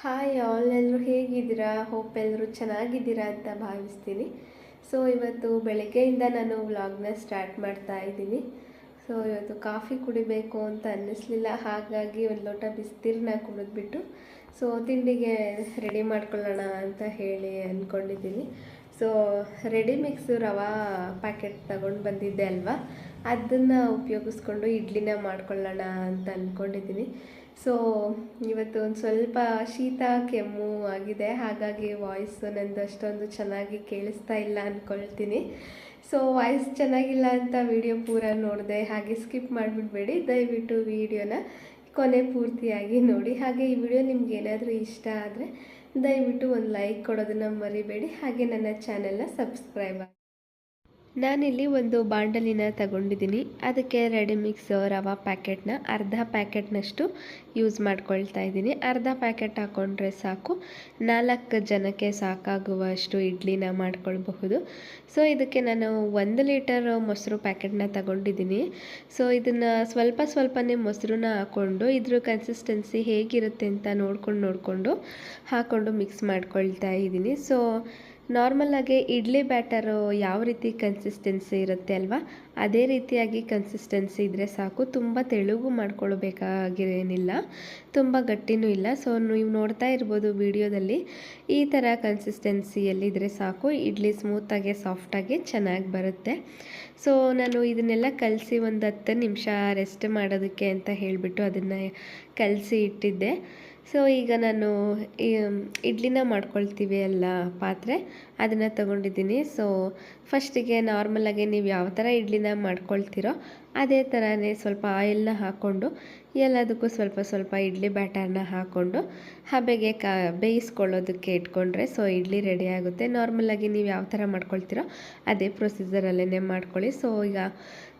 Hi all, ಎಲ್ಲರೂ ಹೇಗಿದ್ದೀರಾ? Hope ಎಲ್ಲರೂ ಚೆನ್ನಾಗಿದ್ದೀರಾ ಅಂತ ಭಾವಿಸ್ತೀನಿ. ಸೊ ಇವತ್ತು ಬೆಳಗ್ಗೆಯಿಂದ ನಾನು ವ್ಲಾಗ್ನ ಸ್ಟಾರ್ಟ್ ಮಾಡ್ತಾ ಇದ್ದೀನಿ. ಸೊ ಇವತ್ತು ಕಾಫಿ ಕುಡಿಬೇಕು ಅಂತ ಅನ್ನಿಸ್ಲಿಲ್ಲ, ಹಾಗಾಗಿ ಒಂದು ಲೋಟ ಬಿಸಿನೀರನ್ನ ಕುಡಿದ್ಬಿಟ್ಟು ಸೊ ತಿಂಡಿಗೆ ರೆಡಿ ಮಾಡ್ಕೊಳ್ಳೋಣ ಅಂತ ಹೇಳಿ ಅಂದ್ಕೊಂಡಿದ್ದೀನಿ. ಸೊ ರೆಡಿ ಮಿಕ್ಸ್ ರವಾ ಪ್ಯಾಕೆಟ್ ತಗೊಂಡು ಬಂದಿದ್ದೆ ಅಲ್ವಾ, ಅದನ್ನು ಉಪಯೋಗಿಸ್ಕೊಂಡು ಇಡ್ಲಿನ ಮಾಡ್ಕೊಳ್ಳೋಣ ಅಂತ ಅಂದ್ಕೊಂಡಿದ್ದೀನಿ. ಸೊ ಇವತ್ತು ಒಂದು ಸ್ವಲ್ಪ ಶೀತ ಕೆಮ್ಮು ಆಗಿದೆ, ಹಾಗಾಗಿ ವಾಯ್ಸು ನಂದು ಅಷ್ಟೊಂದು ಚೆನ್ನಾಗಿ ಕೇಳಿಸ್ತಾ ಇಲ್ಲ ಅಂದ್ಕೊಳ್ತೀನಿ. ಸೊ ವಾಯ್ಸ್ ಚೆನ್ನಾಗಿಲ್ಲ ಅಂತ ವಿಡಿಯೋ ಪೂರ ನೋಡಿದೆ, ಹಾಗೆ ಸ್ಕಿಪ್ ಮಾಡಿಬಿಡ್ಬೇಡಿ. ದಯವಿಟ್ಟು ವಿಡಿಯೋನ ಕೊನೆ ಪೂರ್ತಿಯಾಗಿ ನೋಡಿ. ಹಾಗೆ ಈ ವಿಡಿಯೋ ನಿಮ್ಗೆ ಏನಾದರೂ ಇಷ್ಟ ಆದರೆ ದಯವಿಟ್ಟು ಒಂದು ಲೈಕ್ ಕೊಡೋದನ್ನು ಮರಿಬೇಡಿ. ಹಾಗೆ ನನ್ನ ಚಾನೆಲ್ನ ಸಬ್ಸ್ಕ್ರೈಬ್ ಆಗಿ. ನಾನಿಲ್ಲಿ ಒಂದು ಬಾಂಡಲಿನ ತಗೊಂಡಿದ್ದೀನಿ. ಅದಕ್ಕೆ ರೆಡಿ ಮಿಕ್ಸ್ ರವಾ ಪ್ಯಾಕೆಟ್ನ ಅರ್ಧ ಪ್ಯಾಕೆಟ್ನಷ್ಟು ಯೂಸ್ ಮಾಡ್ಕೊಳ್ತಾ ಇದ್ದೀನಿ. ಅರ್ಧ ಪ್ಯಾಕೆಟ್ ಹಾಕ್ಕೊಂಡ್ರೆ ಸಾಕು, 4 ಜನಕ್ಕೆ ಸಾಕಾಗುವಷ್ಟು ಇಡ್ಲಿನ ಮಾಡ್ಕೊಳ್ಬಹುದು. ಸೊ ಇದಕ್ಕೆ ನಾನು 1 ಲೀಟರ್ ಮೊಸರು ಪ್ಯಾಕೆಟ್ನ ತಗೊಂಡಿದ್ದೀನಿ. ಸೊ ಇದನ್ನು ಸ್ವಲ್ಪನೇ ಮೊಸರನ್ನ ಹಾಕ್ಕೊಂಡು ಇದ್ರ ಕನ್ಸಿಸ್ಟೆನ್ಸಿ ಹೇಗಿರುತ್ತೆ ಅಂತ ನೋಡಿಕೊಂಡು ಹಾಕ್ಕೊಂಡು ಮಿಕ್ಸ್ ಮಾಡ್ಕೊಳ್ತಾ ಇದ್ದೀನಿ. ಸೊ ನಾರ್ಮಲಾಗಿ ಇಡ್ಲಿ ಬ್ಯಾಟರು ಯಾವ ರೀತಿ ಕನ್ಸಿಸ್ಟೆನ್ಸಿ ಇರುತ್ತೆ ಅಲ್ವಾ, ಅದೇ ರೀತಿಯಾಗಿ ಕನ್ಸಿಸ್ಟೆನ್ಸಿ ಇದ್ದರೆ ಸಾಕು. ತುಂಬ ತೆಳುಗೂ ಮಾಡ್ಕೊಳ್ಬೇಕಾಗಿರೇನಿಲ್ಲ, ತುಂಬ ಗಟ್ಟಿನೂ ಇಲ್ಲ. ಸೊ ನೀವು ನೋಡ್ತಾ ಇರ್ಬೋದು ವಿಡಿಯೋದಲ್ಲಿ, ಈ ಥರ ಕನ್ಸಿಸ್ಟೆನ್ಸಿಯಲ್ಲಿದ್ದರೆ ಸಾಕು. ಇಡ್ಲಿ ಸ್ಮೂತಾಗಿ ಸಾಫ್ಟಾಗಿ ಚೆನ್ನಾಗಿ ಬರುತ್ತೆ. ಸೊ ನಾನು ಇದನ್ನೆಲ್ಲ ಕಲಸಿ ಒಂದು 10 ನಿಮಿಷ ರೆಸ್ಟ್ ಮಾಡೋದಕ್ಕೆ ಅಂತ ಹೇಳಿಬಿಟ್ಟು ಅದನ್ನು ಕಲಸಿ ಇಟ್ಟಿದ್ದೆ. ಸೊ ಈಗ ನಾನು ಇಡ್ಲಿನ ಮಾಡ್ಕೊಳ್ತೀವಿ ಅಲ್ಲ ಪಾತ್ರೆ, ಅದನ್ನು ತಗೊಂಡಿದ್ದೀನಿ. ಸೊ ಫಸ್ಟಿಗೆ ನಾರ್ಮಲಾಗಿ ನೀವು ಯಾವ ಥರ ಇಡ್ಲಿನ ಮಾಡ್ಕೊಳ್ತೀರೋ ಅದೇ ಥರನೇ ಸ್ವಲ್ಪ ಆಯಿಲ್ನ ಹಾಕ್ಕೊಂಡು ಎಲ್ಲದಕ್ಕೂ ಸ್ವಲ್ಪ ಇಡ್ಲಿ ಬ್ಯಾಟರ್ನ ಹಾಕ್ಕೊಂಡು ಹಬೆಗೆ ಬೇಯಿಸ್ಕೊಳ್ಳೋದಕ್ಕೆ ಇಟ್ಕೊಂಡ್ರೆ ಸೊ ಇಡ್ಲಿ ರೆಡಿ ಆಗುತ್ತೆ. ನಾರ್ಮಲಾಗಿ ನೀವು ಯಾವ ಥರ ಮಾಡ್ಕೊಳ್ತೀರೋ ಅದೇ ಪ್ರೊಸೀಜರಲ್ಲೇ ಮಾಡ್ಕೊಳ್ಳಿ. ಸೊ ಈಗ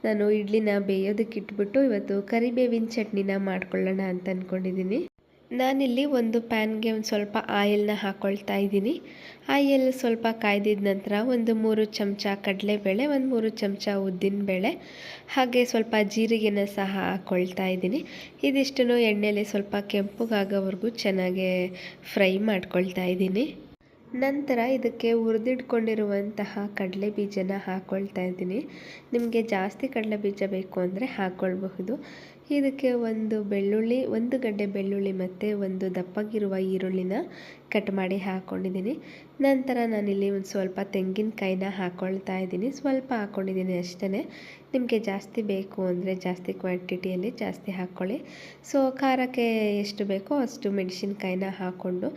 ನಾನು ಇಡ್ಲಿನ ಬೇಯೋದಕ್ಕೆ ಇಟ್ಬಿಟ್ಟು ಇವತ್ತು ಕರಿಬೇವಿನ ಚಟ್ನಿನ ಮಾಡ್ಕೊಳ್ಳೋಣ ಅಂತ ಅಂದ್ಕೊಂಡಿದ್ದೀನಿ. ನಾನಿಲ್ಲಿ ಒಂದು ಪ್ಯಾನ್ಗೆ ಒಂದು ಸ್ವಲ್ಪ ಆಯಿಲ್ನ ಹಾಕ್ಕೊಳ್ತಾ ಇದ್ದೀನಿ. ಆಯಿಲ್ ಸ್ವಲ್ಪ ಕಾಯ್ದಿದ ನಂತರ ಒಂದು 3 ಚಮಚ ಕಡಲೆಬೇಳೆ, ಒಂದು 3 ಚಮಚ ಉದ್ದಿನಬೇಳೆ, ಹಾಗೆ ಸ್ವಲ್ಪ ಜೀರಿಗೆನ ಸಹ ಹಾಕ್ಕೊಳ್ತಾ ಇದ್ದೀನಿ. ಇದಿಷ್ಟನ್ನು ಎಣ್ಣೆಯಲ್ಲಿ ಸ್ವಲ್ಪ ಕೆಂಪಗಾಗೋವರೆಗೂ ಚೆನ್ನಾಗಿ ಫ್ರೈ ಮಾಡ್ಕೊಳ್ತಾ ಇದ್ದೀನಿ. ನಂತರ ಇದಕ್ಕೆ ಹುರಿದಿಟ್ಕೊಂಡಿರುವಂತಹ ಕಡಲೆ ಬೀಜನ ಹಾಕ್ಕೊಳ್ತಾ ಇದ್ದೀನಿ. ನಿಮಗೆ ಜಾಸ್ತಿ ಕಡಲೆ ಬೀಜ ಬೇಕು ಅಂದರೆ ಹಾಕ್ಕೊಳ್ಬಹುದು. ಇದಕ್ಕೆ ಒಂದು ಗಡ್ಡೆ ಬೆಳ್ಳುಳ್ಳಿ ಮತ್ತು ಒಂದು ದಪ್ಪಗಿರುವ ಈರುಳ್ಳಿನ ಕಟ್ ಮಾಡಿ ಹಾಕ್ಕೊಂಡಿದ್ದೀನಿ. ನಂತರ ನಾನಿಲ್ಲಿ ಒಂದು ಸ್ವಲ್ಪ ತೆಂಗಿನಕಾಯಿನ ಹಾಕ್ಕೊಳ್ತಾ ಇದ್ದೀನಿ. ಸ್ವಲ್ಪ ಹಾಕ್ಕೊಂಡಿದ್ದೀನಿ ಅಷ್ಟೇ. ನಿಮಗೆ ಜಾಸ್ತಿ ಬೇಕು ಅಂದರೆ ಜಾಸ್ತಿ ಕ್ವಾಂಟಿಟಿಯಲ್ಲಿ ಜಾಸ್ತಿ ಹಾಕ್ಕೊಳ್ಳಿ. ಸೊ ಖಾರಕ್ಕೆ ಎಷ್ಟು ಬೇಕೋ ಅಷ್ಟು ಮೆಣಸಿನ್ಕಾಯಿನ ಹಾಕ್ಕೊಂಡು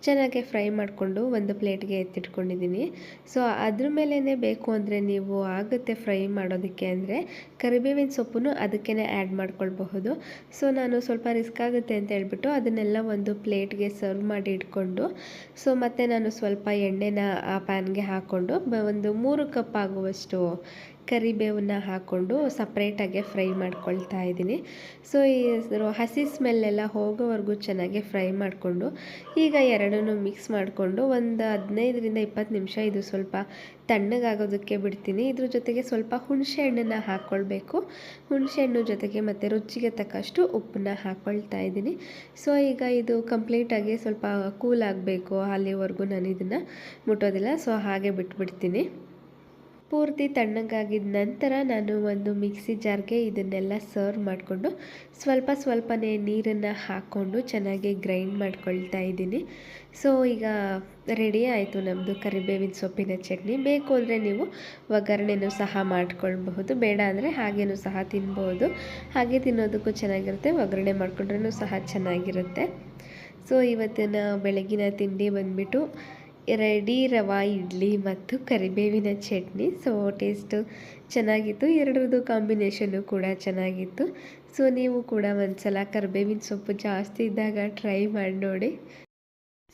ಚೆನ್ನಾಗಿ ಫ್ರೈ ಮಾಡಿಕೊಂಡು ಒಂದು ಪ್ಲೇಟ್ಗೆ ಎತ್ತಿಟ್ಕೊಂಡಿದ್ದೀನಿ. ಸೊ ಅದ್ರ ಮೇಲೇ ಬೇಕು ಅಂದರೆ ನೀವು ಆಗುತ್ತೆ ಫ್ರೈ ಮಾಡೋದಕ್ಕೆ ಅಂದರೆ ಕರಿಬೇವಿನ ಸೊಪ್ಪನ್ನು ಅದಕ್ಕೇ ಆ್ಯಡ್ ಮಾಡ್ಕೊಳ್ಬಹುದು. ಸೊ ನಾನು ಸ್ವಲ್ಪ ರಿಸ್ಕ್ ಆಗುತ್ತೆ ಅಂತ ಹೇಳ್ಬಿಟ್ಟು ಅದನ್ನೆಲ್ಲ ಒಂದು ಪ್ಲೇಟ್ಗೆ ಸರ್ವ್ ಮಾಡಿ ಇಟ್ಕೊಂಡು ಸೊ ಮತ್ತು ನಾನು ಸ್ವಲ್ಪ ಎಣ್ಣೆನ ಆ ಪ್ಯಾನ್ಗೆ ಹಾಕ್ಕೊಂಡು ಒಂದು 3 ಕಪ್ ಆಗುವಷ್ಟು ಕರಿಬೇವನ್ನ ಹಾಕ್ಕೊಂಡು ಸಪ್ರೇಟಾಗಿ ಫ್ರೈ ಮಾಡ್ಕೊಳ್ತಾ ಇದ್ದೀನಿ. ಸೊ ಈ ಹಸಿ ಸ್ಮೆಲ್ಲೆಲ್ಲ ಹೋಗೋವರೆಗೂ ಚೆನ್ನಾಗಿ ಫ್ರೈ ಮಾಡಿಕೊಂಡು ಈಗ ಎರಡನ್ನೂ ಮಿಕ್ಸ್ ಮಾಡಿಕೊಂಡು ಒಂದು 15ರಿಂದ 20 ನಿಮಿಷ ಇದು ಸ್ವಲ್ಪ ತಣ್ಣಗಾಗೋದಕ್ಕೆ ಬಿಡ್ತೀನಿ. ಇದ್ರ ಜೊತೆಗೆ ಸ್ವಲ್ಪ ಹುಣಸೆ ಹಣ್ಣನ್ನು ಹಾಕ್ಕೊಳ್ಬೇಕು. ಹುಣಸೆ ಹಣ್ಣು ಜೊತೆಗೆ ಮತ್ತು ರುಚಿಗೆ ತಕ್ಕಷ್ಟು ಉಪ್ಪನ್ನ ಹಾಕ್ಕೊಳ್ತಾ ಇದ್ದೀನಿ. ಸೊ ಈಗ ಇದು ಕಂಪ್ಲೀಟಾಗಿ ಸ್ವಲ್ಪ ಕೂಲ್ ಆಗಬೇಕು, ಅಲ್ಲಿವರೆಗೂ ನಾನು ಇದನ್ನು ಮುಟ್ಟೋದಿಲ್ಲ. ಸೊ ಹಾಗೆ ಬಿಟ್ಬಿಡ್ತೀನಿ. ಪೂರ್ತಿ ತಣ್ಣಗಾಗಿದ ನಂತರ ನಾನು ಒಂದು ಮಿಕ್ಸಿ ಜಾರ್ಗೆ ಇದನ್ನೆಲ್ಲ ಸರ್ವ್ ಮಾಡಿಕೊಂಡು ಸ್ವಲ್ಪನೇ ನೀರನ್ನು ಹಾಕ್ಕೊಂಡು ಚೆನ್ನಾಗಿ ಗ್ರೈಂಡ್ ಮಾಡ್ಕೊಳ್ತಾ ಇದ್ದೀನಿ. ಸೊ ಈಗ ರೆಡಿ ಆಯಿತು ನಮ್ಮದು ಕರಿಬೇವಿನ ಸೊಪ್ಪಿನ ಚಟ್ನಿ. ಬೇಕು ಅಂದರೆ ನೀವು ಒಗ್ಗರಣೆನೂ ಸಹ ಮಾಡ್ಕೊಳ್ಬಹುದು, ಬೇಡ ಅಂದರೆ ಹಾಗೇನೂ ಸಹ ತಿನ್ಬೋದು. ಹಾಗೆ ತಿನ್ನೋದಕ್ಕೂ ಚೆನ್ನಾಗಿರುತ್ತೆ, ಒಗ್ಗರಣೆ ಮಾಡ್ಕೊಂಡ್ರೂ ಸಹ ಚೆನ್ನಾಗಿರುತ್ತೆ. ಸೊ ಇವತ್ತಿನ ಬೆಳಗಿನ ತಿಂಡಿ ಬಂದುಬಿಟ್ಟು ರೆಡಿ ರವಾ ಇಡ್ಲಿ ಮತ್ತು ಕರಿಬೇವಿನ ಚಟ್ನಿ. ಸೊ ಟೇಸ್ಟು ಚೆನ್ನಾಗಿತ್ತು, ಎರಡರದ್ದು ಕಾಂಬಿನೇಷನ್ನು ಕೂಡ ಚೆನ್ನಾಗಿತ್ತು. ಸೊ ನೀವು ಕೂಡ ಒಂದ್ಸಲ ಕರಿಬೇವಿನ ಸೊಪ್ಪು ಜಾಸ್ತಿ ಇದ್ದಾಗ ಟ್ರೈ ಮಾಡಿ ನೋಡಿ.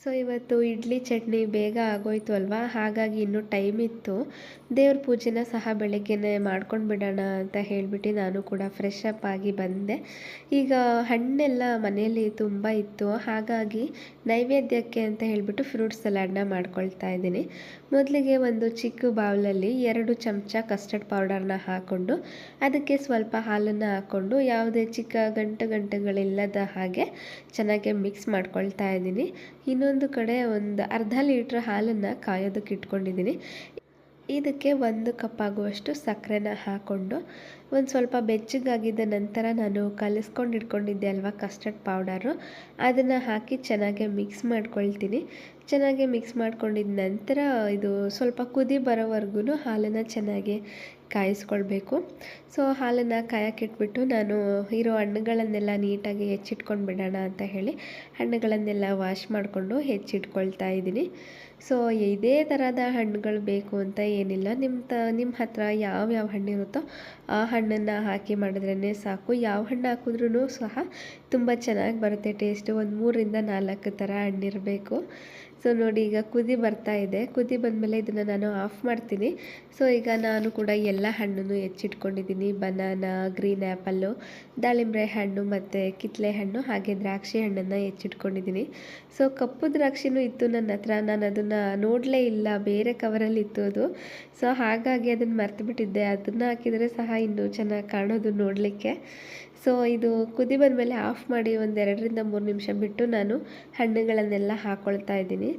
ಸೊ ಇವತ್ತು ಇಡ್ಲಿ ಚಟ್ನಿ ಬೇಗ ಆಗೋಯ್ತು ಅಲ್ವಾ, ಹಾಗಾಗಿ ಇನ್ನೂ ಟೈಮ್ ಇತ್ತು. ದೇವ್ರ ಪೂಜೆನ ಸಹ ಬೆಳಗ್ಗೆನೇ ಮಾಡ್ಕೊಂಡು ಬಿಡೋಣ ಅಂತ ಹೇಳಿಬಿಟ್ಟು ನಾನು ಕೂಡ ಫ್ರೆಶ್ ಅಪ್ ಆಗಿ ಬಂದೆ. ಈಗ ಹಣ್ಣೆಲ್ಲ ಮನೆಯಲ್ಲಿ ತುಂಬ ಇತ್ತು, ಹಾಗಾಗಿ ನೈವೇದ್ಯಕ್ಕೆ ಅಂತ ಹೇಳಿಬಿಟ್ಟು ಫ್ರೂಟ್ ಸಲಾಡ್ನ ಮಾಡ್ಕೊಳ್ತಾ ಇದ್ದೀನಿ. ಮೊದಲಿಗೆ ಒಂದು ಚಿಕ್ಕ ಬೌಲಲ್ಲಿ 2 ಚಮಚ ಕಸ್ಟರ್ಡ್ ಪೌಡರ್ನ ಹಾಕ್ಕೊಂಡು ಅದಕ್ಕೆ ಸ್ವಲ್ಪ ಹಾಲನ್ನು ಹಾಕ್ಕೊಂಡು ಯಾವುದೇ ಚಿಕ್ಕ ಗಂಟುಗಳಿಲ್ಲದ ಹಾಗೆ ಚೆನ್ನಾಗಿ ಮಿಕ್ಸ್ ಮಾಡ್ಕೊಳ್ತಾ ಇದ್ದೀನಿ. ಇನ್ನೊಂದು ಕಡೆ ಒಂದು ಅರ್ಧ ಲೀಟ್ರ್ ಹಾಲನ್ನು ಕಾಯೋದಕ್ಕೆ ಇಟ್ಕೊಂಡಿದ್ದೀನಿ. ಇದಕ್ಕೆ 1 ಕಪ್ ಆಗುವಷ್ಟು ಸಕ್ಕರೆನ ಹಾಕ್ಕೊಂಡು ಒಂದು ಸ್ವಲ್ಪ ಬೆಚ್ಚಗಾಗಿದ್ದ ನಂತರ ನಾನು ಕಲಿಸ್ಕೊಂಡು ಇಟ್ಕೊಂಡಿದ್ದೆ ಅಲ್ವಾ ಕಸ್ಟರ್ಡ್ ಪೌಡರು, ಅದನ್ನು ಹಾಕಿ ಚೆನ್ನಾಗಿ ಮಿಕ್ಸ್ ಮಾಡ್ಕೊಳ್ತೀನಿ. ಚೆನ್ನಾಗಿ ಮಿಕ್ಸ್ ಮಾಡ್ಕೊಂಡಿದ್ದ ನಂತರ ಇದು ಸ್ವಲ್ಪ ಕುದಿ ಬರೋವರೆಗೂ ಹಾಲನ್ನು ಚೆನ್ನಾಗಿ ಕಾಯಿಸ್ಕೊಳ್ಬೇಕು. ಸೊ ಹಾಲನ್ನು ಕಾಯಕ್ಕಿಟ್ಬಿಟ್ಟು ನಾನು ಇರೋ ಹಣ್ಣುಗಳನ್ನೆಲ್ಲ ನೀಟಾಗಿ ಹೆಚ್ಚಿಟ್ಕೊಂಡು ಬಿಡೋಣ ಅಂತ ಹೇಳಿ ಹಣ್ಣುಗಳನ್ನೆಲ್ಲ ವಾಶ್ ಮಾಡಿಕೊಂಡು ಹೆಚ್ಚಿಟ್ಕೊಳ್ತಾ ಇದ್ದೀನಿ. ಸೊ ಇದೇ ಥರದ ಹಣ್ಣುಗಳು ಬೇಕು ಅಂತ ಏನಿಲ್ಲ, ನಿಮ್ಮ ಹತ್ರ ಯಾವ್ಯಾವ ಹಣ್ಣಿರುತ್ತೋ ಆ ಹಣ್ಣನ್ನು ಹಾಕಿ ಮಾಡಿದ್ರೇ ಸಾಕು. ಯಾವ ಹಣ್ಣು ಹಾಕಿದ್ರೂ ಸಹ ತುಂಬ ಚೆನ್ನಾಗಿ ಬರುತ್ತೆ ಟೇಸ್ಟು. ಒಂದು 3ರಿಂದ 4 ಥರ ಹಣ್ಣಿರಬೇಕು. ಸೊ ನೋಡಿ, ಈಗ ಕುದಿ ಬರ್ತಾ ಇದೆ. ಕುದಿ ಬಂದಮೇಲೆ ಇದನ್ನು ನಾನು ಆಫ್ ಮಾಡ್ತೀನಿ. ಸೊ ಈಗ ನಾನು ಕೂಡ ಎಲ್ಲ ಹಣ್ಣನ್ನು ಹೆಚ್ಚಿಟ್ಕೊಂಡಿದ್ದೀನಿ. ಬನಾನಾ, ಗ್ರೀನ್ ಆ್ಯಪಲ್ಲು, ದಾಳಿಂಬೆ ಹಣ್ಣು ಮತ್ತು ಕಿತ್ತಳೆ ಹಣ್ಣು, ಹಾಗೆ ದ್ರಾಕ್ಷಿ ಹಣ್ಣನ್ನು ಹೆಚ್ಚಿಟ್ಕೊಂಡಿದ್ದೀನಿ. ಸೊ ಕಪ್ಪು ದ್ರಾಕ್ಷಿನೂ ಇತ್ತು ನನ್ನ ಹತ್ರ, ನಾನು ಅದನ್ನು ನೋಡಲೇ ಇಲ್ಲ, ಬೇರೆ ಕವರಲ್ಲಿ ಇತ್ತು ಅದು. ಸೊ ಹಾಗಾಗಿ ಅದನ್ನು ಮರ್ತುಬಿಟ್ಟಿದ್ದೆ. ಅದನ್ನು ಹಾಕಿದರೆ ಸಹ ಇನ್ನೂ ಚೆನ್ನಾಗಿ ಕಾಣೋದು ನೋಡಲಿಕ್ಕೆ. ಸೊ ಇದು ಕುದಿ ಬಂದಮೇಲೆ ಆಫ್ ಮಾಡಿ ಒಂದು 2ರಿಂದ 3 ನಿಮಿಷ ಬಿಟ್ಟು ನಾನು ಹಣ್ಣುಗಳನ್ನೆಲ್ಲ ಹಾಕ್ಕೊಳ್ತಾ ಇದ್ದೀನಿ.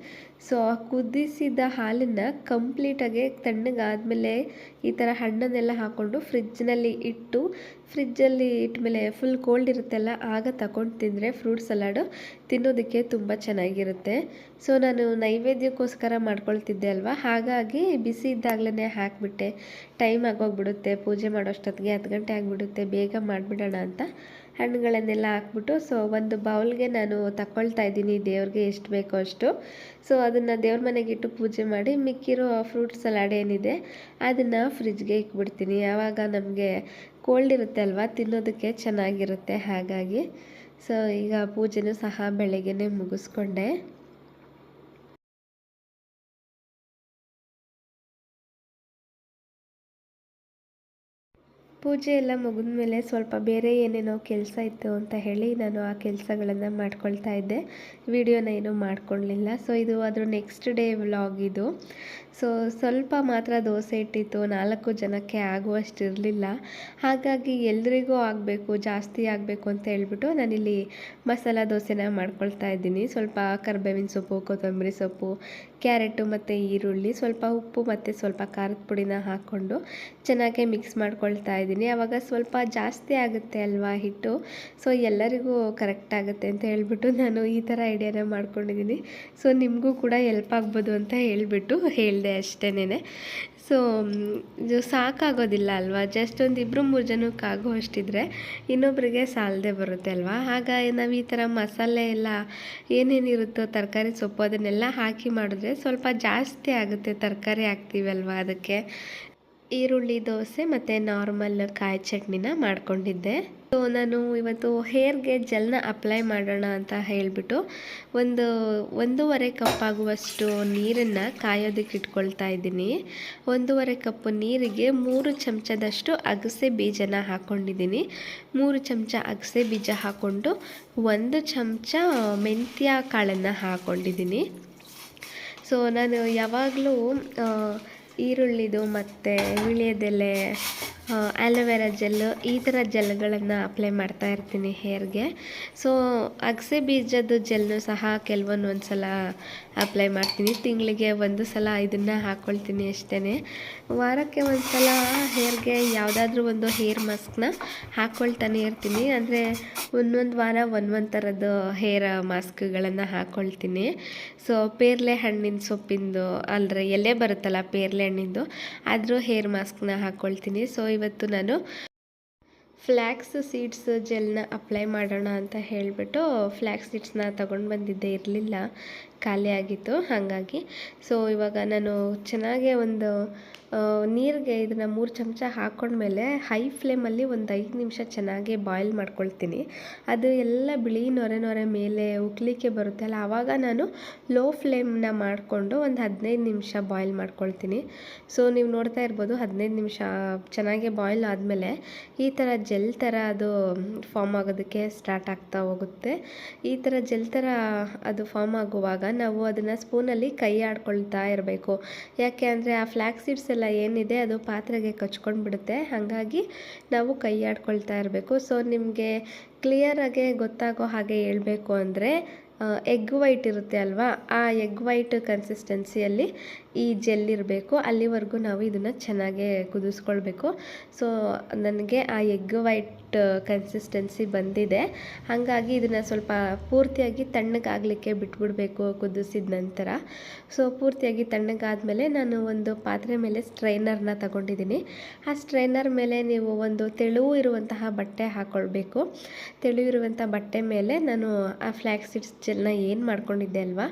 ಸೊ ಕುದಿಸಿದ ಹಾಲನ್ನು ಕಂಪ್ಲೀಟಾಗಿ ತಣ್ಣಗಾದಮೇಲೆ ಈ ಥರ ಹಣ್ಣನ್ನೆಲ್ಲ ಹಾಕ್ಕೊಂಡು ಫ್ರಿಜ್ಜಲ್ಲಿ ಇಟ್ಟಮೇಲೆ ಫುಲ್ ಕೋಲ್ಡ್ ಇರುತ್ತಲ್ಲ, ಆಗ ತಗೊಂಡು ತಿಂದರೆ ಫ್ರೂಟ್ ಸಲಾಡು ತಿನ್ನೋದಕ್ಕೆ ತುಂಬ ಚೆನ್ನಾಗಿರುತ್ತೆ. ಸೊ ನಾನು ನೈವೇದ್ಯಕ್ಕೋಸ್ಕರ ಮಾಡ್ಕೊಳ್ತಿದ್ದೆ ಅಲ್ವಾ, ಹಾಗಾಗಿ ಬಿಸಿ ಇದ್ದಾಗಲೇ ಹಾಕಿಬಿಟ್ಟೆ. ಟೈಮ್ ಆಗೋಗ್ಬಿಡುತ್ತೆ, ಪೂಜೆ ಮಾಡೋಷ್ಟೊತ್ತಿಗೆ 10 ಗಂಟೆ ಆಗಿಬಿಡುತ್ತೆ, ಬೇಗ ಮಾಡಿಬಿಡೋಣ ಅಂತ ಹಣ್ಣುಗಳನ್ನೆಲ್ಲ ಹಾಕ್ಬಿಟ್ಟು ಸೊ ಒಂದು ಬೌಲ್ಗೆ ನಾನು ತಗೊಳ್ತಾ ಇದ್ದೀನಿ ದೇವ್ರಿಗೆ ಎಷ್ಟು ಬೇಕೋ ಅಷ್ಟು. ಸೊ ಅದನ್ನು ದೇವ್ರ ಮನೆಗೆ ಇಟ್ಟು ಪೂಜೆ ಮಾಡಿ ಮಿಕ್ಕಿರೋ ಫ್ರೂಟ್ ಸಲಾಡ್ ಏನಿದೆ ಅದನ್ನು ಫ್ರಿಜ್ಗೆ ಇಟ್ಬಿಡ್ತೀನಿ. ಆವಾಗ ನಮಗೆ ಕೋಲ್ಡ್ ಇರುತ್ತೆ ಅಲ್ವಾ, ತಿನ್ನೋದಕ್ಕೆ ಚೆನ್ನಾಗಿರುತ್ತೆ. ಹಾಗಾಗಿ ಸೊ ಈಗ ಪೂಜೆನೂ ಸಹ ಬೆಳಗ್ಗೆನೇ ಮುಗಿಸ್ಕೊಂಡೆ. ಪೂಜೆ ಎಲ್ಲ ಮುಗಿದ್ಮೇಲೆ ಸ್ವಲ್ಪ ಬೇರೆ ಏನೇನೋ ಕೆಲಸ ಇತ್ತು ಅಂತ ಹೇಳಿ ನಾನು ಆ ಕೆಲಸಗಳನ್ನು ಮಾಡ್ಕೊಳ್ತಾ ಇದ್ದೆ. ವಿಡಿಯೋನ ಏನೂ ಮಾಡ್ಕೊಳ್ಳಲಿಲ್ಲ. ಸೊ ಇದು ಅದ್ರ ನೆಕ್ಸ್ಟ್ ಡೇ ವ್ಲಾಗ್ ಇದು. ಸೊ ಸ್ವಲ್ಪ ಮಾತ್ರ ದೋಸೆ ಇಟ್ಟಿತ್ತು, 4 ಜನಕ್ಕೆ ಆಗುವಷ್ಟು ಇರಲಿಲ್ಲ. ಹಾಗಾಗಿ ಎಲ್ರಿಗೂ ಆಗಬೇಕು, ಜಾಸ್ತಿ ಆಗಬೇಕು ಅಂತ ಹೇಳ್ಬಿಟ್ಟು ನಾನಿಲ್ಲಿ ಮಸಾಲ ದೋಸೆನ ಮಾಡ್ಕೊಳ್ತಾ ಇದ್ದೀನಿ. ಸ್ವಲ್ಪ ಕರಿಬೇವಿನ ಸೊಪ್ಪು, ಕೊತ್ತಂಬರಿ ಸೊಪ್ಪು, ಕ್ಯಾರೆಟು ಮತ್ತು ಈರುಳ್ಳಿ, ಸ್ವಲ್ಪ ಉಪ್ಪು ಮತ್ತು ಸ್ವಲ್ಪ ಖಾರದ ಪುಡಿನ ಹಾಕ್ಕೊಂಡು ಚೆನ್ನಾಗಿ ಮಿಕ್ಸ್ ಮಾಡ್ಕೊಳ್ತಾ ಇದ್ದೀನಿ. ಆವಾಗ ಸ್ವಲ್ಪ ಜಾಸ್ತಿ ಆಗುತ್ತೆ ಅಲ್ವಾ ಹಿಟ್ಟು, ಸೊ ಎಲ್ಲರಿಗೂ ಕರೆಕ್ಟ್ ಆಗುತ್ತೆ ಅಂತ ಹೇಳ್ಬಿಟ್ಟು ನಾನು ಈ ಥರ ಐಡಿಯಾನ ಮಾಡ್ಕೊಂಡಿದ್ದೀನಿ. ಸೊ ನಿಮಗೂ ಕೂಡ ಹೆಲ್ಪ್ ಆಗ್ಬೋದು ಅಂತ ಹೇಳಿದೆ ಅಷ್ಟೇನೆ. ಸೊ ಇದು ಸಾಕಾಗೋದಿಲ್ಲ ಅಲ್ವಾ, ಜಸ್ಟ್ ಒಂದು 2-3 ಜನಕ್ಕೆ ಆಗೋ ಅಷ್ಟಿದ್ರೆ ಇನ್ನೊಬ್ಬರಿಗೆ ಸಾಲದೆ ಬರುತ್ತೆ ಅಲ್ವಾ. ಹಾಗಾಗಿ ನಾವು ಈ ಥರ ಮಸಾಲೆ ಎಲ್ಲ ಏನೇನಿರುತ್ತೋ ತರಕಾರಿ ಸೊಪ್ಪು ಅದನ್ನೆಲ್ಲ ಹಾಕಿ ಮಾಡಿದ್ರೆ ಸ್ವಲ್ಪ ಜಾಸ್ತಿ ಆಗುತ್ತೆ. ತರಕಾರಿ ಹಾಕ್ತೀವಲ್ವ, ಅದಕ್ಕೆ ಈರುಳ್ಳಿ ದೋಸೆ ಮತ್ತು ನಾರ್ಮಲ್ ಕಾಯಿ ಚಟ್ನಿನ ಮಾಡ್ಕೊಂಡಿದ್ದೆ. ಸೊ ನಾನು ಇವತ್ತು ಹೇರ್ಗೆ ಜೆಲ್ನ ಅಪ್ಲೈ ಮಾಡೋಣ ಅಂತ ಹೇಳಿಬಿಟ್ಟು 1.5 ಕಪ್ ಆಗುವಷ್ಟು ನೀರನ್ನು ಕಾಯೋದಕ್ಕೆ ಇಟ್ಕೊಳ್ತಾ ಇದ್ದೀನಿ. 1.5 ಕಪ್ ನೀರಿಗೆ 3 ಚಮಚದಷ್ಟು ಅಗಸೆ ಬೀಜನ ಹಾಕ್ಕೊಂಡಿದ್ದೀನಿ. 3 ಚಮಚ ಅಗಸೆ ಬೀಜ ಹಾಕ್ಕೊಂಡು 1 ಚಮಚ ಮೆಂತ್ಯ ಕಾಳನ್ನು ಹಾಕ್ಕೊಂಡಿದ್ದೀನಿ. ಸೊ ನಾನು ಯಾವಾಗಲೂ ಈರುಳ್ಳಿದು ಮತ್ತು ವೀಳ್ಯದೆಲೆ, ಆಲೋವೆರಾ ಜೆಲ್ಲು, ಈ ಥರ ಜೆಲ್ಗಳನ್ನು ಅಪ್ಲೈ ಮಾಡ್ತಾ ಇರ್ತೀನಿ ಹೇರ್ಗೆ. ಸೊ ಅಗಸೆ ಬೀಜದ ಜೆಲ್ನು ಸಹ ಒಂದ್ಸಲ ಅಪ್ಲೈ ಮಾಡ್ತೀನಿ. ತಿಂಗಳಿಗೆ 1 ಸಲ ಇದನ್ನು ಹಾಕ್ಕೊಳ್ತೀನಿ ಅಷ್ಟೇ. ವಾರಕ್ಕೆ 1 ಸಲ ಹೇರ್ಗೆ ಯಾವುದಾದ್ರೂ ಒಂದು ಹೇರ್ ಮಾಸ್ಕ್ನ ಹಾಕ್ಕೊಳ್ತಾನೆ ಇರ್ತೀನಿ. ಅಂದರೆ ಒಂದೊಂದು ವಾರ ಒಂದೊಂದು ಥರದ್ದು ಹೇರ್ ಮಾಸ್ಕ್ಗಳನ್ನು ಹಾಕ್ಕೊಳ್ತೀನಿ. ಸೊ ಪೇರ್ಲೆ ಹಣ್ಣಿನ ಸೊಪ್ಪಿಂದು ಅಂದರೆ ಎಲೆ ಬರುತ್ತಲ್ಲ ಪೇರ್ಲೆ ಹಣ್ಣಿಂದು, ಅದ್ರ ಹೇರ್ ಮಾಸ್ಕ್ನ ಹಾಕ್ಕೊಳ್ತೀನಿ. ಸೊ ಇವತ್ತು ನಾನು ಫ್ಲ್ಯಾಕ್ಸ್ ಸೀಡ್ಸ್ ಜೆಲ್ನ ಅಪ್ಲೈ ಮಾಡೋಣ ಅಂತ ಹೇಳಿಬಿಟ್ಟು ಫ್ಲ್ಯಾಕ್ಸ್ ಸೀಡ್ಸ್ನ ತೊಗೊಂಡು ಬಂದಿದ್ದೆ, ಇರಲಿಲ್ಲ, ಖಾಲಿ ಆಗಿತ್ತು. ಹಾಗಾಗಿ ಸೊ ಇವಾಗ ನಾನು ಚೆನ್ನಾಗೆ ಒಂದು ನೀರಿಗೆ ಇದನ್ನು 3 ಚಮಚ ಹಾಕ್ಕೊಂಡ್ಮೇಲೆ ಹೈ ಫ್ಲೇಮಲ್ಲಿ ಒಂದು 5 ನಿಮಿಷ ಚೆನ್ನಾಗಿ ಬಾಯ್ಲ್ ಮಾಡ್ಕೊಳ್ತೀನಿ. ಅದು ಎಲ್ಲ ಬಿಳಿ ನೊರೆ ನೊರೆ ಮೇಲೆ ಉಕ್ಕಲಿಕ್ಕೆ ಬರುತ್ತೆ ಅಲ್ಲ, ಆವಾಗ ನಾನು ಲೋ ಫ್ಲೇಮ್ನ ಮಾಡಿಕೊಂಡು ಒಂದು 15 ನಿಮಿಷ ಬಾಯ್ಲ್ ಮಾಡ್ಕೊಳ್ತೀನಿ. ಸೊ ನೀವು ನೋಡ್ತಾ ಇರ್ಬೋದು 15 ನಿಮಿಷ ಚೆನ್ನಾಗಿ ಬಾಯ್ಲ್ ಆದಮೇಲೆ ಈ ಥರ ಜೆಲ್ ಥರ ಅದು ಫಾರ್ಮ್ ಆಗೋದಕ್ಕೆ ಸ್ಟಾರ್ಟ್ ಆಗ್ತಾ ಹೋಗುತ್ತೆ. ಈ ಥರ ಜೆಲ್ ಥರ ಅದು ಫಾರ್ಮ್ ಆಗುವಾಗ ನಾವು ಅದನ್ನು ಸ್ಪೂನಲ್ಲಿ ಕೈ ಆಡ್ಕೊಳ್ತಾ ಇರಬೇಕು. ಯಾಕೆ ಅಂದರೆ ಆ ಫ್ಲ್ಯಾಕ್ಸ್ ಸೀಡ್ಸ್ ಎಲ್ಲ ಏನಿದೆ ಅದು ಪಾತ್ರೆಗೆ ಕಚ್ಕೊಂಡು ಬಿಡುತ್ತೆ. ಹಾಗಾಗಿ ನಾವು ಕೈ ಆಡ್ಕೊಳ್ತಾ ಇರಬೇಕು. ಸೊ ನಿಮಗೆ ಕ್ಲಿಯರಾಗೆ ಗೊತ್ತಾಗೋ ಹಾಗೆ ಹೇಳಬೇಕು ಅಂದರೆ ಎಗ್ ವೈಟ್ ಇರುತ್ತೆ ಅಲ್ವಾ, ಆ ಎಗ್ ವೈಟ್ ಕನ್ಸಿಸ್ಟೆನ್ಸಿಯಲ್ಲಿ ಈ ಜೆಲ್ ಇರಬೇಕು. ಅಲ್ಲಿವರೆಗೂ ನಾವು ಇದನ್ನು ಚೆನ್ನಾಗೇ ಕುದಿಸ್ಕೊಳ್ಬೇಕು. ಸೊ ನನಗೆ ಆ ಎಗ್ ವೈಟ್ ಕನ್ಸಿಸ್ಟೆನ್ಸಿ ಬಂದಿದೆ. ಹಾಗಾಗಿ ಇದನ್ನು ಸ್ವಲ್ಪ ಪೂರ್ತಿಯಾಗಿ ತಣ್ಣಗಾಗಲಿಕ್ಕೆ ಬಿಟ್ಬಿಡಬೇಕು ಕುದಿಸಿದ ನಂತರ. ಸೊ ಪೂರ್ತಿಯಾಗಿ ತಣ್ಣಗಾದಮೇಲೆ ನಾನು ಒಂದು ಪಾತ್ರೆ ಮೇಲೆ ಸ್ಟ್ರೈನರ್ನ ತಗೊಂಡಿದ್ದೀನಿ. ಆ ಸ್ಟ್ರೈನರ್ ಮೇಲೆ ನೀವು ಒಂದು ತೆಳು ಇರುವಂತಹ ಬಟ್ಟೆ ಹಾಕ್ಕೊಳ್ಬೇಕು. ತೆಳು ಇರುವಂಥ ಬಟ್ಟೆ ಮೇಲೆ ನಾನು ಆ ಫ್ಲ್ಯಾಕ್ಸ್ ಸೀಡ್ಸ್ ಜೆಲ್ನ ಏನು ಮಾಡ್ಕೊಂಡಿದ್ದೆ ಅಲ್ವಾ,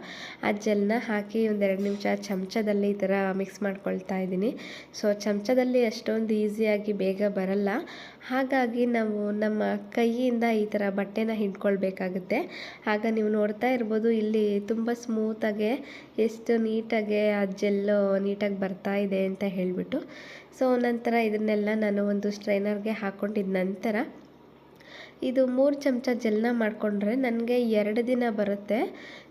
ಆ ಜೆಲ್ನ ಹಾಕಿ ಒಂದು 2 ನಿಮಿಷ ಚಮಚದಲ್ಲಿ ಈ ಥರ ಮಿಕ್ಸ್ ಮಾಡ್ಕೊಳ್ತಾ ಇದ್ದೀನಿ. ಸೊ ಚಮಚದಲ್ಲಿ ಅಷ್ಟೊಂದು ಈಸಿಯಾಗಿ ಬೇಗ ಬರಲ್ಲ. ಹಾಗಾಗಿ ನಾವು ನಮ್ಮ ಕೈಯಿಂದ ಈ ಥರ ಬಟ್ಟೆನ ಹಿಂಡ್ಕೊಳ್ಬೇಕಾಗುತ್ತೆ. ಆಗ ನೀವು ನೋಡ್ತಾ ಇರ್ಬೋದು ಇಲ್ಲಿ ತುಂಬ ಸ್ಮೂತಾಗೆ ಎಷ್ಟು ನೀಟಾಗೆ ಆ ಜೆಲ್ಲು ನೀಟಾಗಿ ಬರ್ತಾ ಇದೆ ಅಂತ ಹೇಳಿಬಿಟ್ಟು. ಸೊ ನಂತರ ಇದನ್ನೆಲ್ಲ ನಾನು ಒಂದು ಸ್ಟ್ರೈನರ್ಗೆ ಹಾಕ್ಕೊಂಡಿದ್ದ ನಂತರ ಇದು 3 ಚಮಚ ಜೆಲ್ನ ಮಾಡಿಕೊಂಡ್ರೆ ನನಗೆ 2 ದಿನ ಬರುತ್ತೆ.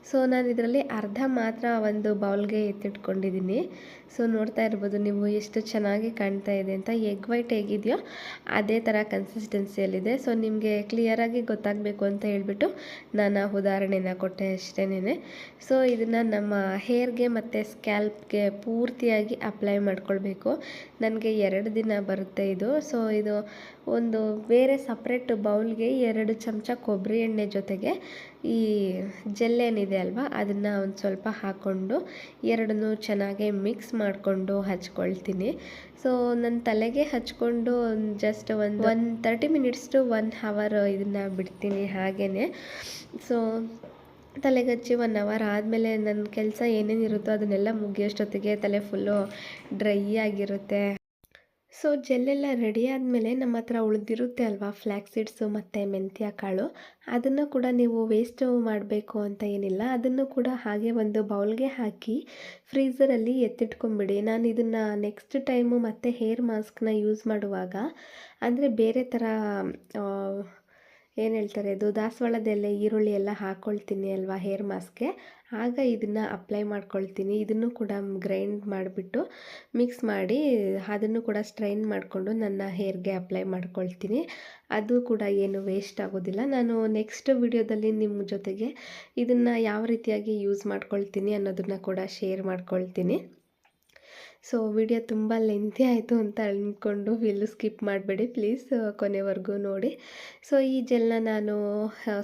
ಸೊ ನಾನು ಇದರಲ್ಲಿ ಅರ್ಧ ಮಾತ್ರ ಒಂದು ಬೌಲ್ಗೆ ಎತ್ತಿಟ್ಕೊಂಡಿದ್ದೀನಿ. ಸೊ ನೋಡ್ತಾ ಇರ್ಬೋದು ನೀವು ಎಷ್ಟು ಚೆನ್ನಾಗಿ ಕಾಣ್ತಾ ಇದೆ ಅಂತ. ಎಗ್ ವೈಟ್ ಹೇಗಿದೆಯೋ ಅದೇ ಥರ ಕನ್ಸಿಸ್ಟೆನ್ಸಿಯಲ್ಲಿದೆ. ಸೊ ನಿಮಗೆ ಕ್ಲಿಯರಾಗಿ ಗೊತ್ತಾಗಬೇಕು ಅಂತ ಹೇಳ್ಬಿಟ್ಟು ನಾನು ಆ ಉದಾಹರಣೆನ ಕೊಟ್ಟೆ ಅಷ್ಟೇನೆ. ಸೊ ಇದನ್ನು ನಮ್ಮ ಹೇರ್ಗೆ ಮತ್ತು ಸ್ಕ್ಯಾಲ್ಪ್ಗೆ ಪೂರ್ತಿಯಾಗಿ ಅಪ್ಲೈ ಮಾಡ್ಕೊಳ್ಬೇಕು. ನನಗೆ 2 ದಿನ ಬರುತ್ತೆ ಇದು. ಸೊ ಇದು ಒಂದು ಬೇರೆ ಸಪ್ರೇಟ್ ಬೌಲ್ಗೆ 2 ಚಮಚ ಕೊಬ್ಬರಿ ಎಣ್ಣೆ ಜೊತೆಗೆ ಈ ಜೆಲ್ ಏನಿದೆ ಅಲ್ವಾ ಅದನ್ನು ಒಂದು ಸ್ವಲ್ಪ ಹಾಕ್ಕೊಂಡು ಎರಡನ್ನೂ ಚೆನ್ನಾಗಿ ಮಿಕ್ಸ್ ಮಾಡಿಕೊಂಡು ಹಚ್ಕೊಳ್ತೀನಿ. ಸೊ ನನ್ನ ತಲೆಗೆ ಹಚ್ಕೊಂಡು ಜಸ್ಟ್ ಒಂದು 30 ಮಿನಿಟ್ಸ್ ಟು 1 ಅವರ್ ಇದನ್ನು ಬಿಡ್ತೀನಿ ಹಾಗೇ. ಸೊ ತಲೆಗೆ ಹಚ್ಚಿ 1 ಅವರ್ ಆದಮೇಲೆ ನನ್ನ ಕೆಲಸ ಏನೇನಿರುತ್ತೋ ಅದನ್ನೆಲ್ಲ ಮುಗಿಯೋಷ್ಟೊತ್ತಿಗೆ ತಲೆ ಫುಲ್ಲು ಡ್ರೈ ಆಗಿರುತ್ತೆ. ಸೊ ಜೆಲ್ಲೆಲ್ಲ ರೆಡಿ ಆದಮೇಲೆ ನಮ್ಮ ಹತ್ರ ಉಳಿದಿರುತ್ತೆ ಅಲ್ವಾ ಫ್ಲ್ಯಾಕ್ಸ್ ಸೀಡ್ಸು ಮತ್ತು ಮೆಂತ್ಯ ಕಾಳು, ಅದನ್ನು ಕೂಡ ನೀವು ವೇಸ್ಟ್ ಮಾಡಬೇಕು ಅಂತ ಏನಿಲ್ಲ. ಅದನ್ನು ಕೂಡ ಹಾಗೆ ಒಂದು ಬೌಲ್ಗೆ ಹಾಕಿ ಫ್ರೀಝರಲ್ಲಿ ಎತ್ತಿಟ್ಕೊಂಬಿಡಿ. ನಾನು ಇದನ್ನು ನೆಕ್ಸ್ಟ್ ಟೈಮು ಮತ್ತು ಹೇರ್ ಮಾಸ್ಕ್ನ ಯೂಸ್ ಮಾಡುವಾಗ ಅಂದರೆ ಬೇರೆ ಥರ ಏನು ಹೇಳ್ತಾರೆ ಅದು ದಾಸವಾಳದೆಲೆ ಈರುಳ್ಳಿ ಎಲ್ಲ ಹಾಕ್ಕೊಳ್ತೀನಿ ಅಲ್ವಾ ಹೇರ್ ಮಾಸ್ಕ್ಗೆ, ಆಗ ಇದನ್ನು ಅಪ್ಲೈ ಮಾಡ್ಕೊಳ್ತೀನಿ. ಇದನ್ನು ಕೂಡ ಗ್ರೈಂಡ್ ಮಾಡಿಬಿಟ್ಟು ಮಿಕ್ಸ್ ಮಾಡಿ ಅದನ್ನು ಕೂಡ ಸ್ಟ್ರೈನ್ ಮಾಡಿಕೊಂಡು ನನ್ನ ಹೇರ್ಗೆ ಅಪ್ಲೈ ಮಾಡ್ಕೊಳ್ತೀನಿ. ಅದು ಕೂಡ ಏನು ವೇಸ್ಟ್ ಆಗೋದಿಲ್ಲ. ನಾನು ನೆಕ್ಸ್ಟ್ ವಿಡಿಯೋದಲ್ಲಿ ನಿಮ್ಮ ಜೊತೆಗೆ ಇದನ್ನು ಯಾವ ರೀತಿಯಾಗಿ ಯೂಸ್ ಮಾಡ್ಕೊಳ್ತೀನಿ ಅನ್ನೋದನ್ನು ಕೂಡ ಶೇರ್ ಮಾಡ್ಕೊಳ್ತೀನಿ. ಸೊ ವಿಡಿಯೋ ತುಂಬ ಲೆಂತಿ ಆಯಿತು ಅಂತ ಅಂದ್ಕೊಂಡು ಸ್ಕಿಪ್ ಮಾಡಬೇಡಿ ಪ್ಲೀಸ್, ಕೊನೆವರೆಗೂ ನೋಡಿ. ಸೊ ಈ ಜೆಲ್ನ ನಾನು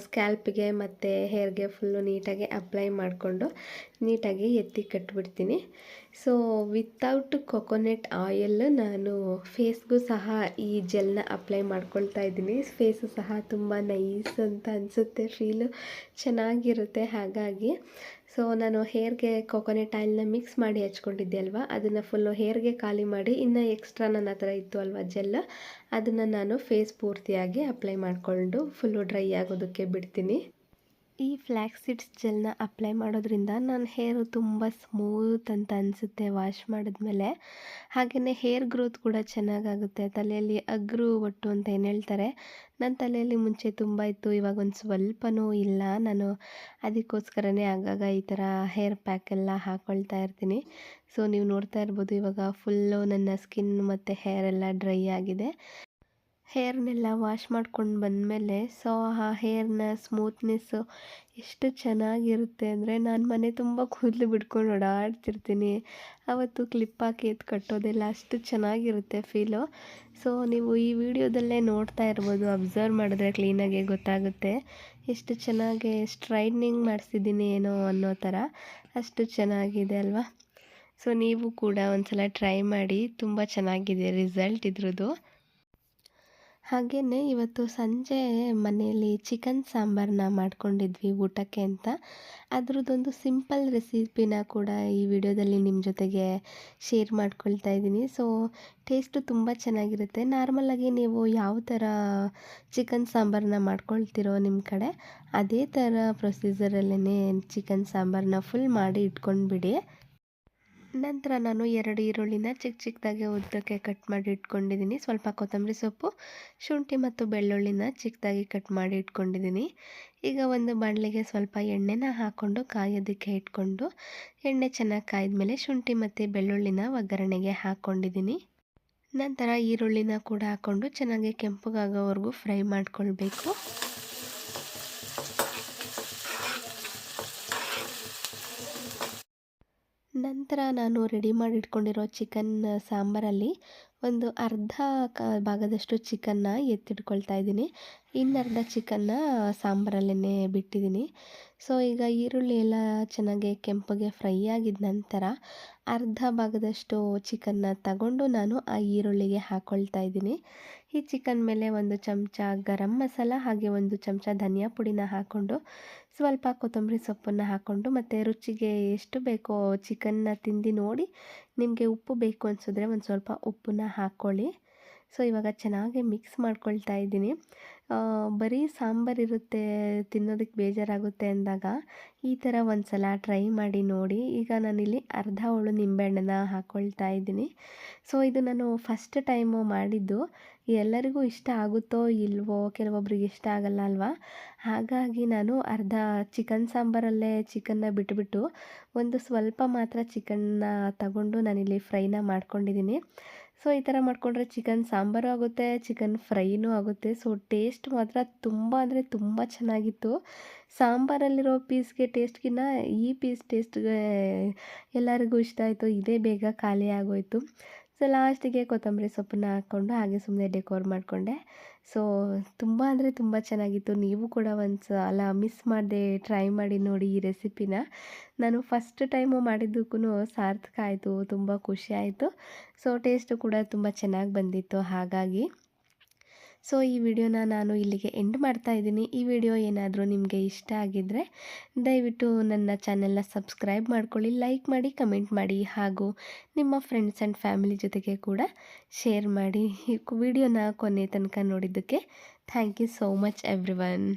ಸ್ಕ್ಯಾಲ್ಪ್ಗೆ ಮತ್ತು ಹೇರ್ಗೆ ಫುಲ್ಲು ನೀಟಾಗಿ ಅಪ್ಲೈ ಮಾಡಿಕೊಂಡು ನೀಟಾಗಿ ಎತ್ತಿ ಕಟ್ಬಿಡ್ತೀನಿ. ಸೊ ವಿತೌಟ್ ಕೊಕೊನೆಟ್ ಆಯಿಲ್ ನಾನು ಫೇಸ್ಗೂ ಸಹ ಈ ಜೆಲ್ನ ಅಪ್ಲೈ ಮಾಡ್ಕೊಳ್ತಾ ಇದ್ದೀನಿ. ಫೇಸು ಸಹ ತುಂಬ ನೈಸ್ ಅಂತ ಅನಿಸುತ್ತೆ, ಫೀಲು ಚೆನ್ನಾಗಿರುತ್ತೆ. ಹಾಗಾಗಿ ಸೊ ನಾನು ಹೇರ್ಗೆ ಕೊಕೊನೆಟ್ ಆಯಿಲ್ನ ಮಿಕ್ಸ್ ಮಾಡಿ ಹಚ್ಕೊಂಡಿದ್ದೆ ಅಲ್ವಾ, ಅದನ್ನು ಫುಲ್ಲು ಹೇರ್ಗೆ ಖಾಲಿ ಮಾಡಿ ಇನ್ನು ಎಕ್ಸ್ಟ್ರಾ ನನ್ನ ಹತ್ರ ಇತ್ತು ಅಲ್ವಾ ಜೆಲ್, ಅದನ್ನು ನಾನು ಫೇಸ್ ಪೂರ್ತಿಯಾಗಿ ಅಪ್ಲೈ ಮಾಡಿಕೊಂಡು ಫುಲ್ಲು ಡ್ರೈ ಆಗೋದಕ್ಕೆ ಬಿಡ್ತೀನಿ. ಈ ಫ್ಲ್ಯಾಕ್ಸ್ ಸೀಡ್ಸ್ ಜೆಲ್ನ ಅಪ್ಲೈ ಮಾಡೋದ್ರಿಂದ ನನ್ನ ಹೇರು ತುಂಬ ಸ್ಮೂತ್ ಅಂತ ಅನಿಸುತ್ತೆ ವಾಶ್ ಮಾಡಿದ್ಮೇಲೆ. ಹಾಗೆಯೇ ಹೇರ್ ಗ್ರೋತ್ ಕೂಡ ಚೆನ್ನಾಗಾಗುತ್ತೆ. ತಲೆಯಲ್ಲಿ ಅಗ್ರು ಒಟ್ಟು ಅಂತ ಏನು ಹೇಳ್ತಾರೆ, ನನ್ನ ತಲೆಯಲ್ಲಿ ಮುಂಚೆ ತುಂಬ ಇತ್ತು, ಇವಾಗ ಒಂದು ಸ್ವಲ್ಪನೂ ಇಲ್ಲ. ನಾನು ಅದಕ್ಕೋಸ್ಕರನೇ ಆಗಾಗ ಈ ಥರ ಹೇರ್ ಪ್ಯಾಕೆಲ್ಲ ಹಾಕ್ಕೊಳ್ತಾ ಇರ್ತೀನಿ. ಸೊ ನೀವು ನೋಡ್ತಾ ಇರ್ಬೋದು ಇವಾಗ ಫುಲ್ಲು ನನ್ನ ಸ್ಕಿನ್ ಮತ್ತು ಹೇರೆಲ್ಲ ಡ್ರೈ ಆಗಿದೆ. ಹೇರ್ನೆಲ್ಲ ವಾಶ್ ಮಾಡ್ಕೊಂಡು ಬಂದಮೇಲೆ ಸೊ ಆ ಹೇರ್ನ ಸ್ಮೂತ್ನೆಸ್ಸು ಎಷ್ಟು ಚೆನ್ನಾಗಿರುತ್ತೆ ಅಂದರೆ ನಾನು ಮನೆ ತುಂಬ ಕೂದಲು ಬಿಡ್ಕೊಂಡು ಓಡಾಡ್ತಿರ್ತೀನಿ. ಆವತ್ತು ಕ್ಲಿಪ್ ಹಾಕಿ ಎತ್ತು ಕಟ್ಟೋದೆಲ್ಲ ಅಷ್ಟು ಚೆನ್ನಾಗಿರುತ್ತೆ ಫೀಲು. ಸೊ ನೀವು ಈ ವಿಡಿಯೋದಲ್ಲೇ ನೋಡ್ತಾ ಇರ್ಬೋದು, ಅಬ್ಸರ್ವ್ ಮಾಡಿದ್ರೆ ಕ್ಲೀನಾಗಿ ಗೊತ್ತಾಗುತ್ತೆ ಎಷ್ಟು ಚೆನ್ನಾಗಿ ಸ್ಟ್ರೈಟ್ನಿಂಗ್ ಮಾಡಿಸಿದ್ದೀನಿ ಏನೋ ಅನ್ನೋ ಥರ, ಅಷ್ಟು ಚೆನ್ನಾಗಿದೆ ಅಲ್ವಾ. ಸೊ ನೀವು ಕೂಡ ಒಂದು ಸಲ ಟ್ರೈ ಮಾಡಿ, ತುಂಬ ಚೆನ್ನಾಗಿದೆ ರಿಸಲ್ಟ್ ಇದ್ರದ್ದು. ಹಾಗೆಯೇ ಇವತ್ತು ಸಂಜೆ ಮನೆಯಲ್ಲಿ ಚಿಕನ್ ಸಾಂಬಾರನ್ನ ಮಾಡ್ಕೊಂಡಿದ್ವಿ ಊಟಕ್ಕೆ ಅಂತ. ಅದ್ರದ್ದೊಂದು ಸಿಂಪಲ್ ರೆಸಿಪಿನ ಕೂಡ ಈ ವಿಡಿಯೋದಲ್ಲಿ ನಿಮ್ಮ ಜೊತೆಗೆ ಶೇರ್ ಮಾಡ್ಕೊಳ್ತಾ ಇದ್ದೀನಿ. ಸೊ ಟೇಸ್ಟು ತುಂಬ ಚೆನ್ನಾಗಿರುತ್ತೆ. ನಾರ್ಮಲಾಗಿ ನೀವು ಯಾವ ಥರ ಚಿಕನ್ ಸಾಂಬಾರನ್ನ ಮಾಡ್ಕೊಳ್ತೀರೋ ನಿಮ್ಮ ಕಡೆ, ಅದೇ ಥರ ಪ್ರೊಸೀಜರಲ್ಲೇ ಚಿಕನ್ ಸಾಂಬಾರನ್ನ ಫುಲ್ ಮಾಡಿ ಇಟ್ಕೊಂಡ್ಬಿಡಿ. ನಂತರ ನಾನು 2 ಈರುಳ್ಳಿನ ಚಿಕ್ಕ ಚಿಕ್ಕದಾಗಿ ಉದ್ದಕ್ಕೆ ಕಟ್ ಮಾಡಿ ಇಟ್ಕೊಂಡಿದ್ದೀನಿ. ಸ್ವಲ್ಪ ಕೊತ್ತಂಬರಿ ಸೊಪ್ಪು, ಶುಂಠಿ ಮತ್ತು ಬೆಳ್ಳುಳ್ಳಿನ ಚಿಕ್ಕದಾಗಿ ಕಟ್ ಮಾಡಿ ಇಟ್ಕೊಂಡಿದ್ದೀನಿ. ಈಗ ಒಂದು ಬಾಣಲೆಗೆ ಸ್ವಲ್ಪ ಎಣ್ಣೆನ ಹಾಕ್ಕೊಂಡು ಕಾಯೋದಕ್ಕೆ ಇಟ್ಕೊಂಡು, ಎಣ್ಣೆ ಚೆನ್ನಾಗಿ ಕಾಯ್ದಮೇಲೆ ಶುಂಠಿ ಮತ್ತು ಬೆಳ್ಳುಳ್ಳಿನ ಒಗ್ಗರಣೆಗೆ ಹಾಕ್ಕೊಂಡಿದ್ದೀನಿ. ನಂತರ ಈರುಳ್ಳಿನ ಕೂಡ ಹಾಕ್ಕೊಂಡು ಚೆನ್ನಾಗಿ ಕೆಂಪಗಾಗೋವರೆಗೂ ಫ್ರೈ ಮಾಡ್ಕೊಳ್ಬೇಕು. ನಂತರ ನಾನು ರೆಡಿ ಮಾಡಿ ಇಟ್ಕೊಂಡಿರೋ ಚಿಕನ್ ಸಾಂಬಾರಲ್ಲಿ ಒಂದು ಅರ್ಧ ಭಾಗದಷ್ಟು ಚಿಕನ್ನ ಎತ್ತಿಟ್ಕೊಳ್ತಾ ಇದ್ದೀನಿ. ಇನ್ನರ್ಧ ಚಿಕನ್ನ ಸಾಂಬಾರಲ್ಲೇ ಬಿಟ್ಟಿದ್ದೀನಿ. ಸೊ ಈಗ ಈರುಳ್ಳಿ ಎಲ್ಲ ಚೆನ್ನಾಗಿ ಕೆಂಪಗೆ ಫ್ರೈ ಆಗಿದ ನಂತರ ಅರ್ಧ ಭಾಗದಷ್ಟು ಚಿಕನ್ನ ತಗೊಂಡು ನಾನು ಆ ಈರುಳ್ಳಿಗೆ ಹಾಕ್ಕೊಳ್ತಾ ಇದ್ದೀನಿ. ಈ ಚಿಕನ್ ಮೇಲೆ 1 ಚಮಚ ಗರಂ ಮಸಾಲ ಹಾಗೆ 1 ಚಮಚ ಧನಿಯಾ ಪುಡಿನ ಹಾಕ್ಕೊಂಡು, ಸ್ವಲ್ಪ ಕೊತ್ತಂಬರಿ ಸೊಪ್ಪನ್ನು ಹಾಕ್ಕೊಂಡು, ಮತ್ತು ರುಚಿಗೆ ಎಷ್ಟು ಬೇಕೋ ಚಿಕನ್ನ ತಿಂದು ನೋಡಿ ನಿಮಗೆ ಉಪ್ಪು ಬೇಕು ಅನಿಸಿದ್ರೆ ಒಂದು ಸ್ವಲ್ಪ ಉಪ್ಪನ್ನ ಹಾಕ್ಕೊಳ್ಳಿ. ಸೊ ಇವಾಗ ಚೆನ್ನಾಗಿ ಮಿಕ್ಸ್ ಮಾಡ್ಕೊಳ್ತಾ ಇದ್ದೀನಿ. ಬರೀ ಸಾಂಬಾರಿರುತ್ತೆ ತಿನ್ನೋದಕ್ಕೆ ಬೇಜಾರಾಗುತ್ತೆ ಅಂದಾಗ ಈ ಥರ ಒಂದು ಸಲ ಟ್ರೈ ಮಾಡಿ ನೋಡಿ. ಈಗ ನಾನಿಲ್ಲಿ ಅರ್ಧ ಹೋಳು ನಿಂಬೆಹಣ್ಣನ್ನ ಹಾಕ್ಕೊಳ್ತಾ ಇದ್ದೀನಿ. ಸೊ ಇದು ನಾನು ಫಸ್ಟ್ ಟೈಮು ಮಾಡಿದ್ದು. ಎಲ್ಲರಿಗೂ ಇಷ್ಟ ಆಗುತ್ತೋ ಇಲ್ವೋ, ಕೆಲವೊಬ್ರಿಗೆ ಇಷ್ಟ ಆಗಲ್ಲ ಅಲ್ವಾ. ಹಾಗಾಗಿ ನಾನು ಅರ್ಧ ಚಿಕನ್ ಸಾಂಬಾರಲ್ಲೇ ಚಿಕನ್ನ ಬಿಟ್ಬಿಟ್ಟು ಒಂದು ಸ್ವಲ್ಪ ಮಾತ್ರ ಚಿಕನ್ನ ತಗೊಂಡು ನಾನಿಲ್ಲಿ ಫ್ರೈನ ಮಾಡ್ಕೊಂಡಿದ್ದೀನಿ. ಸೊ ಈ ಥರ ಮಾಡಿಕೊಂಡ್ರೆ ಚಿಕನ್ ಸಾಂಬಾರು ಆಗುತ್ತೆ, ಚಿಕನ್ ಫ್ರೈನೂ ಆಗುತ್ತೆ. ಸೊ ಟೇಸ್ಟ್ ಮಾತ್ರ ತುಂಬ ಅಂದರೆ ತುಂಬ ಚೆನ್ನಾಗಿತ್ತು. ಸಾಂಬಾರಲ್ಲಿರೋ ಪೀಸ್ಗೆ ಟೇಸ್ಟ್ಗಿನ್ನ ಈ ಪೀಸ್ ಟೇಸ್ಟ್ಗೆ ಎಲ್ಲರಿಗೂ ಇಷ್ಟ ಆಯಿತು. ಇದೇ ಬೇಗ ಖಾಲಿ ಆಗೋಯಿತು. ಸೊ ಲಾಸ್ಟಿಗೆ ಕೊತ್ತಂಬರಿ ಸೊಪ್ಪನ್ನ ಹಾಕ್ಕೊಂಡು ಹಾಗೆ ಸುಮ್ಮನೆ ಡೆಕೋರ್ ಮಾಡಿಕೊಂಡೆ. ಸೊ ತುಂಬ ಅಂದರೆ ತುಂಬ ಚೆನ್ನಾಗಿತ್ತು. ನೀವು ಕೂಡ ಒಂದು ಸಲ ಮಿಸ್ ಮಾಡದೆ ಟ್ರೈ ಮಾಡಿ ನೋಡಿ ಈ ರೆಸಿಪಿನ. ನಾನು ಫಸ್ಟ್ ಟೈಮು ಮಾಡಿದ್ದಕ್ಕೂ ಸಾರ್ಥಕ ಆಯಿತು, ತುಂಬ ಖುಷಿ ಆಯಿತು. ಸೊ ಟೇಸ್ಟು ಕೂಡ ತುಂಬ ಚೆನ್ನಾಗಿ ಬಂದಿತ್ತು ಹಾಗಾಗಿ. ಸೊ ಈ ವಿಡಿಯೋನ ನಾನು ಇಲ್ಲಿಗೆ ಎಂಡ್ ಮಾಡ್ತಾ ಇದ್ದೀನಿ. ಈ ವಿಡಿಯೋ ಏನಾದರೂ ನಿಮಗೆ ಇಷ್ಟ ಆಗಿದ್ದರೆ ದಯವಿಟ್ಟು ನನ್ನ ಚಾನೆಲ್ನ ಸಬ್ಸ್ಕ್ರೈಬ್ ಮಾಡ್ಕೊಳ್ಳಿ, ಲೈಕ್ ಮಾಡಿ, ಕಮೆಂಟ್ ಮಾಡಿ, ಹಾಗೂ ನಿಮ್ಮ ಫ್ರೆಂಡ್ಸ್ ಆ್ಯಂಡ್ ಫ್ಯಾಮಿಲಿ ಜೊತೆಗೆ ಕೂಡ ಶೇರ್ ಮಾಡಿ. ಈ ವಿಡಿಯೋನ ಕೊನೆ ತನಕ ನೋಡಿದ್ದಕ್ಕೆ thank you so much everyone.